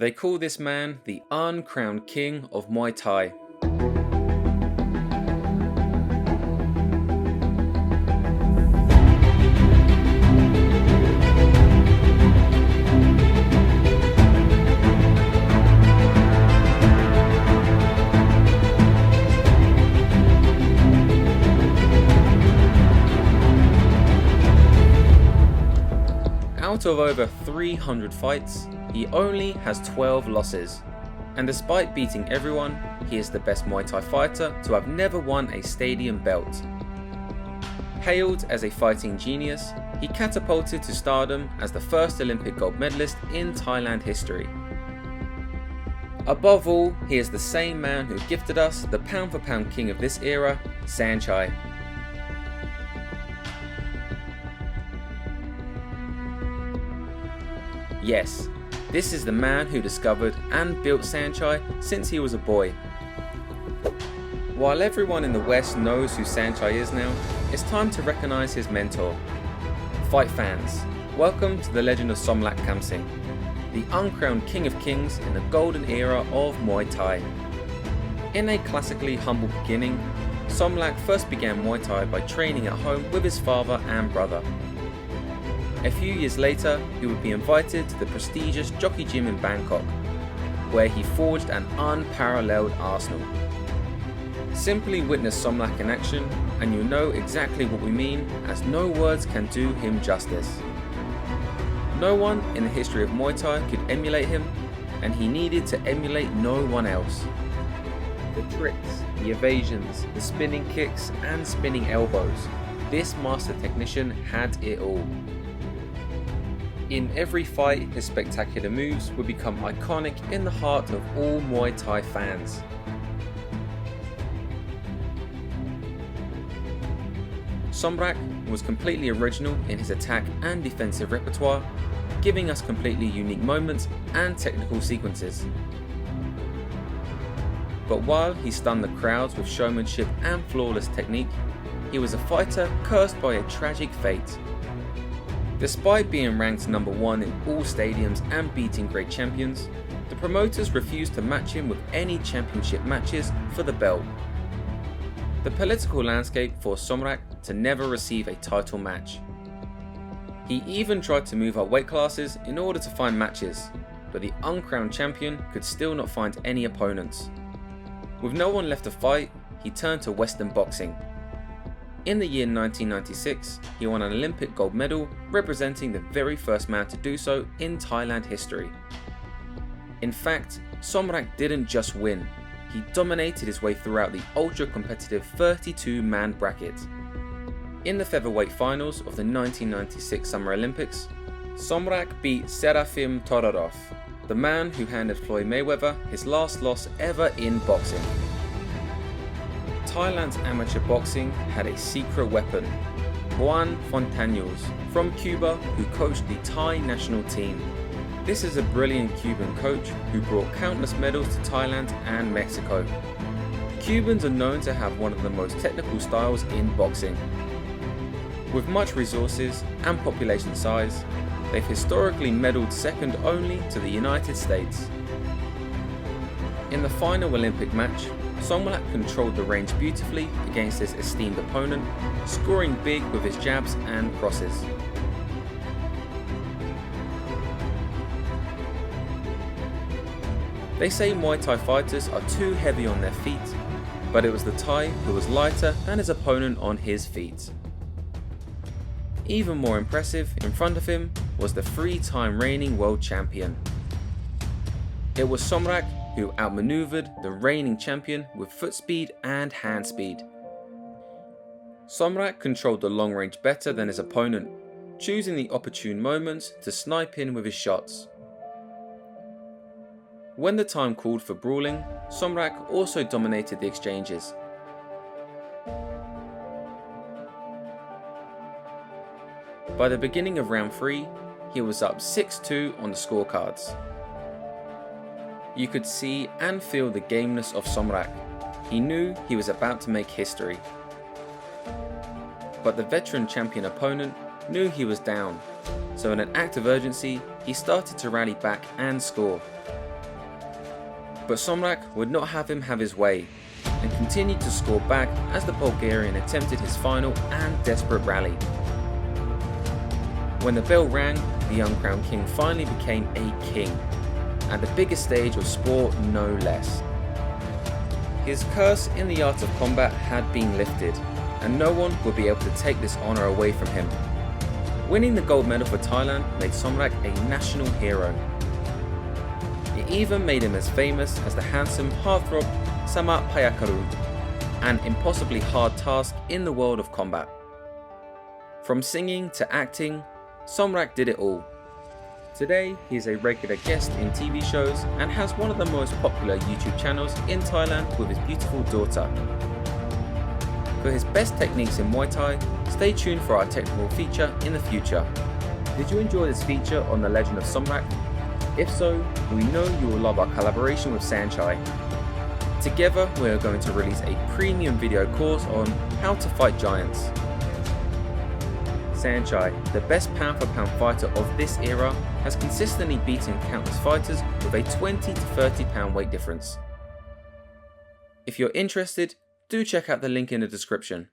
They call this man the uncrowned king of Muay Thai. Out of over 300 fights, he only has 12 losses, and despite beating everyone, he is the best Muay Thai fighter to have never won a stadium belt. Hailed as a fighting genius, he catapulted to stardom as the first Olympic gold medalist in Thailand history. Above all, he is the same man who gifted us the pound for pound king of this era, Saenchai. Yes, this is the man who discovered and built Saenchai since he was a boy. While everyone in the West knows who Saenchai is now, it's time to recognise his mentor. Fight fans, welcome to the legend of Somrak Khamsing, the uncrowned king of kings in the golden era of Muay Thai. In a classically humble beginning, Somrak first began Muay Thai by training at home with his father and brother. A few years later, he would be invited to the prestigious Jockey Gym in Bangkok, where he forged an unparalleled arsenal. Simply witness Somrak in action, and you'll know exactly what we mean, as no words can do him justice. No one in the history of Muay Thai could emulate him, and he needed to emulate no one else. The tricks, the evasions, the spinning kicks and spinning elbows, this master technician had it all. In every fight, his spectacular moves would become iconic in the heart of all Muay Thai fans. Somrak was completely original in his attack and defensive repertoire, giving us completely unique moments and technical sequences. But while he stunned the crowds with showmanship and flawless technique, he was a fighter cursed by a tragic fate. Despite being ranked number 1 in all stadiums and beating great champions, the promoters refused to match him with any championship matches for the belt. The political landscape forced Somrak to never receive a title match. He even tried to move up weight classes in order to find matches, but the uncrowned champion could still not find any opponents. With no one left to fight, he turned to Western boxing. In the year 1996, he won an Olympic gold medal, representing the very first man to do so in Thailand history. In fact, Somrak didn't just win, he dominated his way throughout the ultra-competitive 32-man bracket. In the featherweight finals of the 1996 Summer Olympics, Somrak beat Serafim Todorov, the man who handed Floyd Mayweather his last loss ever in boxing. Thailand's amateur boxing had a secret weapon, Juan Fontañez from Cuba, who coached the Thai national team. This is a brilliant Cuban coach who brought countless medals to Thailand and Mexico. Cubans are known to have one of the most technical styles in boxing. With much resources and population size, they've historically medalled second only to the United States. In the final Olympic match, Somrak controlled the range beautifully against his esteemed opponent, scoring big with his jabs and crosses. They say Muay Thai fighters are too heavy on their feet, but it was the Thai who was lighter than his opponent on his feet. Even more impressive, in front of him was the 3-time reigning world champion. It was Somrak who outmaneuvered the reigning champion with foot speed and hand speed. Somrak controlled the long range better than his opponent, choosing the opportune moments to snipe in with his shots. When the time called for brawling, Somrak also dominated the exchanges. By the beginning of round 3, he was up 6-2 on the scorecards. You could see and feel the gameness of Somrak. He knew he was about to make history. But the veteran champion opponent knew he was down, so in an act of urgency, he started to rally back and score. But Somrak would not have him have his way, and continued to score back as the Bulgarian attempted his final and desperate rally. When the bell rang, the uncrowned king finally became a king, at the biggest stage of sport no less. His curse in the art of combat had been lifted, and no one would be able to take this honour away from him. Winning the gold medal for Thailand made Somrak a national hero. It even made him as famous as the handsome heartthrob Sama Payakaru, an impossibly hard task in the world of combat. From singing to acting, Somrak did it all. Today, he is a regular guest in TV shows and has one of the most popular YouTube channels in Thailand with his beautiful daughter. For his best techniques in Muay Thai, stay tuned for our technical feature in the future. Did you enjoy this feature on the legend of Somrak? If so, we know you will love our collaboration with Saenchai. Together, we are going to release a premium video course on how to fight giants. Saenchai, the best pound-for-pound fighter of this era, has consistently beaten countless fighters with a 20 to 30 pound weight difference. If you're interested, do check out the link in the description.